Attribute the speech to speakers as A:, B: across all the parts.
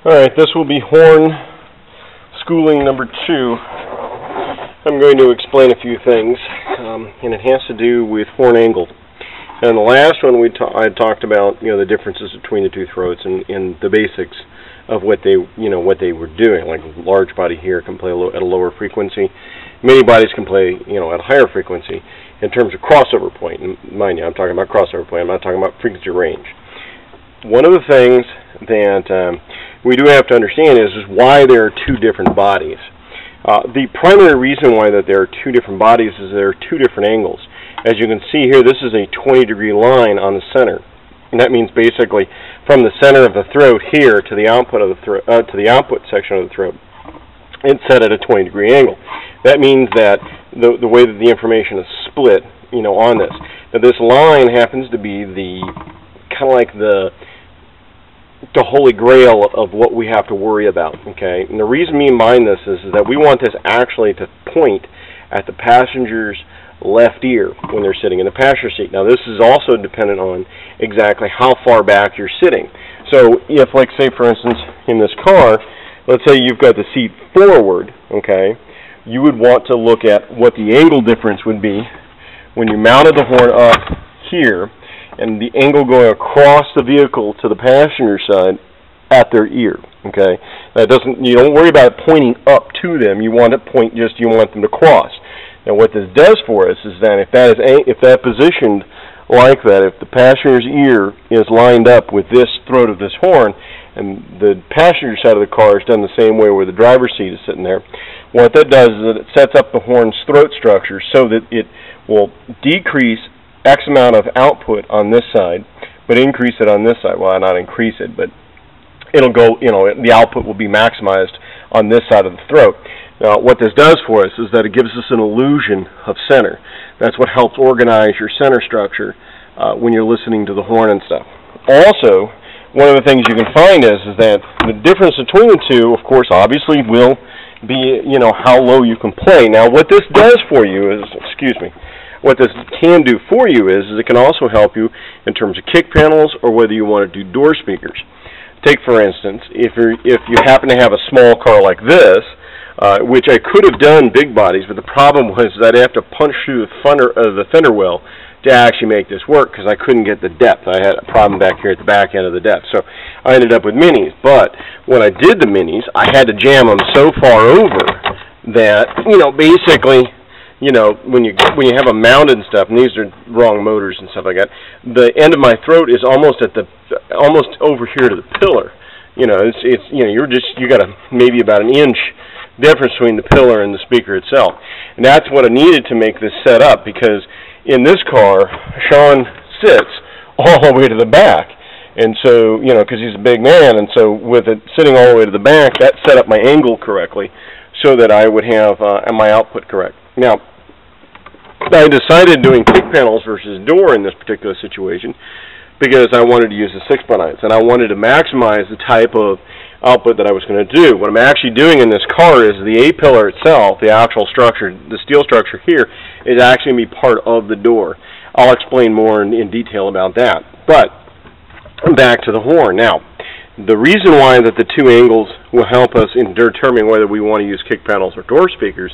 A: Alright, this will be horn schooling number 2. I'm going to explain a few things, and it has to do with horn angle. And the last one I talked about, the differences between the two throats and the basics of what they were doing. Like large body here can play at a lower frequency. Many bodies can play, at a higher frequency in terms of crossover point. And mind you, I'm talking about crossover point. I'm not talking about frequency range. One of the things that we do have to understand is why there are two different bodies. The primary reason why that there are two different bodies is there are two different angles. As you can see here, this is a 20-degree line on the center, and that means basically from the center of the throat here to the output of the throat, to the output section of the throat, it's set at a 20-degree angle. That means that the way that the information is split, on this. Now this line happens to be the kind of like the holy grail of what we have to worry about, okay? And the reason we mind this is that we want this actually to point at the passenger's left ear when they're sitting in the passenger seat. Now this is also dependent on exactly how far back you're sitting. So if, like, say for instance in this car, let's say you've got the seat forward, okay, you would want to look at what the angle difference would be when you mounted the horn up here and the angle going across the vehicle to the passenger side at their ear, okay? That you don't worry about it pointing up to them. You want it you want them to cross. Now what this does for us is that if that positioned like that, if the passenger's ear is lined up with this throat of this horn, and the passenger side of the car is done the same way where the driver's seat is sitting there, what that does is that it sets up the horn's throat structure so that it will decrease X amount of output on this side, but increase it on this side. Well, not increase it, but it'll go, the output will be maximized on this side of the throat. Now, what this does for us is that it gives us an illusion of center. That's what helps organize your center structure when you're listening to the horn and stuff. Also, one of the things you can find is that the difference between the two, of course, obviously will be, how low you can play. Now, what this does for you is, what this can do for you is it can also help you in terms of kick panels or whether you want to do door speakers. Take, for instance, if you happen to have a small car like this, which I could have done big bodies, but the problem was that I have to punch through the fender well to actually make this work because I couldn't get the depth. I had a problem back here at the back end of the depth. So I ended up with minis. But when I did the minis, I had to jam them so far over that, basically, when you have them mounted and stuff, and these are wrong motors and stuff like that, the end of my throat is almost over here to the pillar. You got maybe about an inch difference between the pillar and the speaker itself. And that's what I needed to make this set up, because in this car, Sean sits all the way to the back. And so, because he's a big man, and so with it sitting all the way to the back, that set up my angle correctly so that I would have my output correct. Now, I decided doing kick panels versus door in this particular situation because I wanted to use the 6x9s, and I wanted to maximize the type of output that I was going to do. What I'm actually doing in this car is the A-pillar itself, the actual structure, the steel structure here, is actually going to be part of the door. I'll explain more in detail about that. But back to the horn. Now, the reason why that the two angles will help us in determining whether we want to use kick panels or door speakers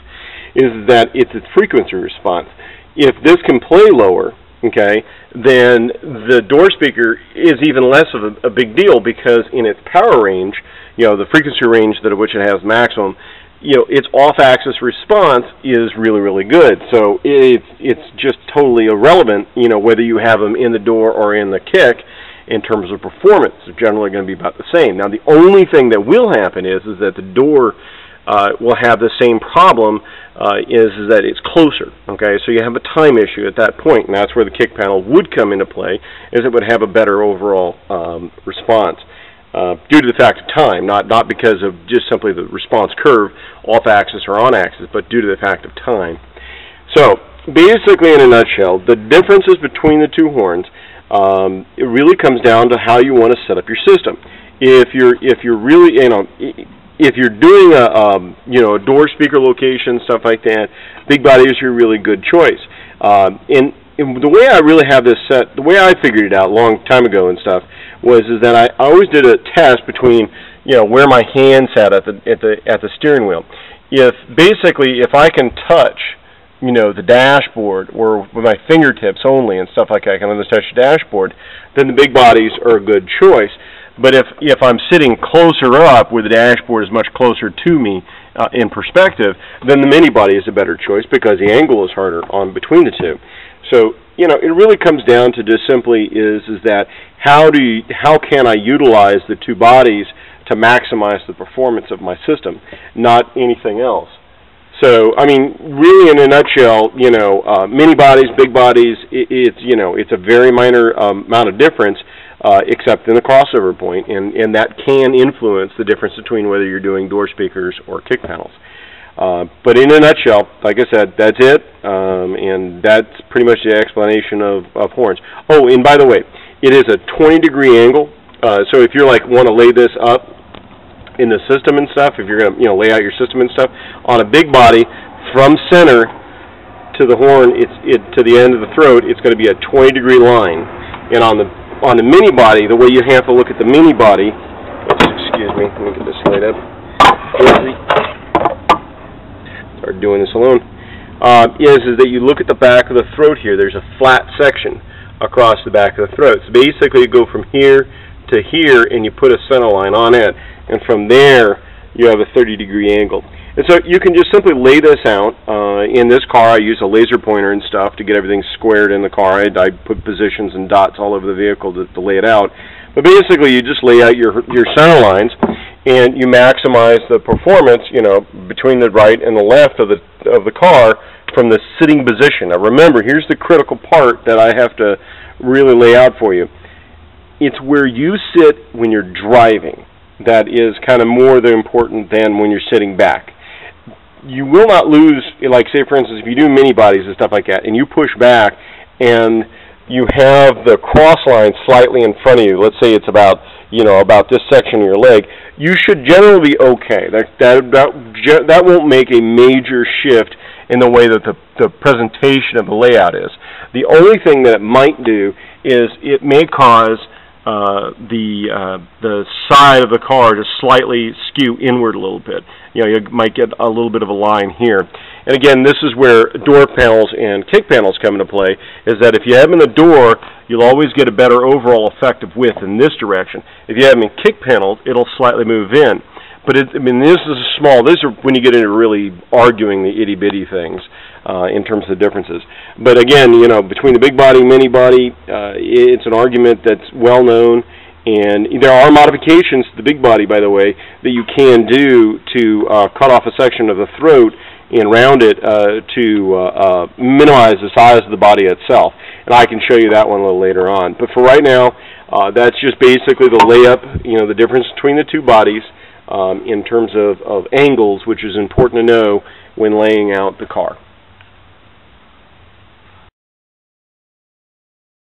A: is that it's a frequency response. If this can play lower, okay, then the door speaker is even less of a big deal because in its power range, the frequency range at which it has maximum, its off-axis response is really, really good. So it's just totally irrelevant, whether you have them in the door or in the kick. In terms of performance, they're generally going to be about the same. Now, the only thing that will happen is that the door will have the same problem, is that it's closer. Okay, so you have a time issue at that point, and that's where the kick panel would come into play, is it would have a better overall response due to the fact of time, not because of just simply the response curve, off-axis or on-axis, but due to the fact of time. So, basically, in a nutshell, the differences between the two horns. It really comes down to how you want to set up your system. If you're really, if you're doing a door speaker location, stuff like that, big body is your really good choice. And the way I really have this set, the way I figured it out a long time ago and stuff, is that I always did a test between, where my hand sat at the steering wheel. If I can touch, the dashboard, or with my fingertips only and stuff like that, I can just touch the dashboard, then the big bodies are a good choice. But if I'm sitting closer up, where the dashboard is much closer to me in perspective, then the mini body is a better choice because the angle is harder on between the two. So it really comes down to just simply is that how can I utilize the two bodies to maximize the performance of my system, not anything else. So, I mean, really in a nutshell, mini bodies, big bodies, it's a very minor amount of difference, except in the crossover point, and that can influence the difference between whether you're doing door speakers or kick panels. But in a nutshell, like I said, that's it, and that's pretty much the explanation of horns. Oh, and by the way, it is a 20-degree angle, so if you're want to lay this up in the system and stuff, if you're going to lay out your system and stuff, on a big body, from center to the horn, to the end of the throat, it's going to be a 20-degree line. And on the mini body, the way you have to look at the mini body, excuse me, let me get this laid up. Start doing this alone. Is that you look at the back of the throat here. There's a flat section across the back of the throat. So basically, you go from here to here, and you put a center line on it, and from there you have a 30-degree angle. And so you can just simply lay this out. In this car, I use a laser pointer and stuff to get everything squared in the car. I put positions and dots all over the vehicle to lay it out. But basically, you just lay out your center lines, and you maximize the performance, between the right and the left of the car from the sitting position. Now, remember, here's the critical part that I have to really lay out for you. It's where you sit when you're driving that is kind of more important than when you're sitting back. You will not lose, like say for instance, if you do mini bodies and stuff like that, and you push back and you have the cross line slightly in front of you, let's say it's about this section of your leg, you should generally be okay. That won't make a major shift in the way that the presentation of the layout is. The only thing that it might do is it may cause the side of the car to slightly skew inward a little bit. You might get a little bit of a line here. And again, this is where door panels and kick panels come into play, is that if you have them in the door, you'll always get a better overall effect of width in this direction. If you have them in kick panels, it'll slightly move in. But this is small. These are when you get into really arguing the itty-bitty things in terms of the differences. But again, between the big body, mini body, it's an argument that's well known. And there are modifications to the big body, by the way, that you can do to cut off a section of the throat and round it to minimize the size of the body itself. And I can show you that one a little later on. But for right now, that's just basically the layup, the difference between the two bodies in terms of angles, which is important to know when laying out the car.